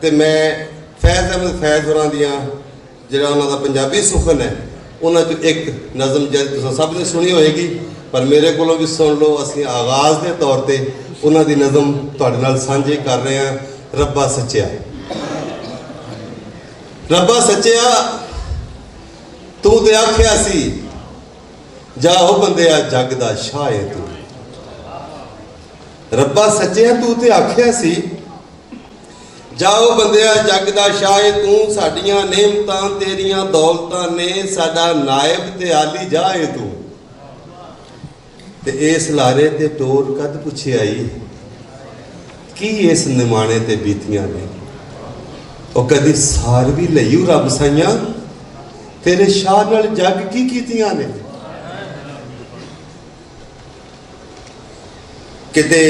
तो मैं फैज़ अहमद फैज़ होरां दियां जिहड़ा उन्हां दा पंजाबी सुखन है उन्हां चों एक नज़म जद तुसीं सब ने सुनी होएगी पर मेरे कोलों भी सुन लो। असीं आगाज़ के तौर पर उन्हां दी नज़म तुहाडे नाल सांझी कर रहे हैं। रब्बा सच्चिया, रब्बा सच्चिया तू ते आख्या सी जाओ बंदिया जग दा शाह है तू। रब्बा सच्चिया तू ते आख्या सी जाओ बंदिया जग दा शाह है तू। साडियां नेमतां तेरियां दौलतां ने साडा नायब ते आली जा है तू। ते इस लारे ते टोर कद पुछे आई की इस निमाणे ते बीतियां ने। ओ कदी सार भी लईऊ रब साइयां तेरे शाह नाल जग की कीतियां ने। किते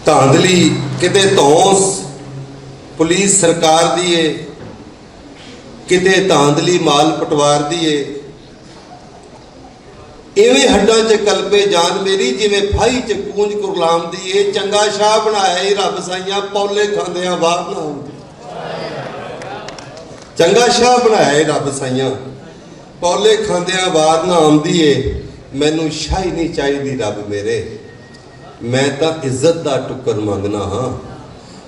धांधली किते धौंस पुलिस सरकार दी है, किते धांधली माल पटवार दी है। इवें हड्डां च कलपे जान मेरी जिवें फाही च कूंज कुरलाम दी है। चंगा शाह बनाया ही रब साइयां पौले खांदियां वार ना आउंदी। चंगा शाह बनाया ही रब साइयां पौले खांदियां वार ना आउंदी है। मैनू शाही नहीं चाहिदी रब मेरे, मैं तो इज्जत दा टुकर मंगना हाँ।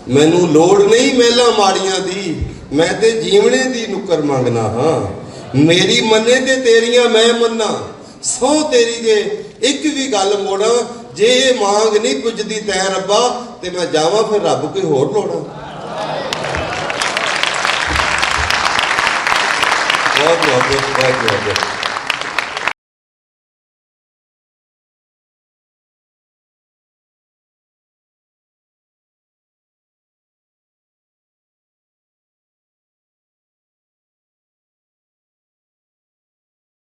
मैनू लोड़ नहीं महलां माड़ियां दी, मैं ते जीवने दी नुकर मंगना हाँ। मेरी मन्ने ते तेरियां मैं मन्ना, सौ तेरी जे एक भी गल मोड़ा। जे मांग नहीं पुजदी तै रब्बा ते मैं जावां फिर रब कोई होर लोड़ा। बहुत बहुत बहुत बहुत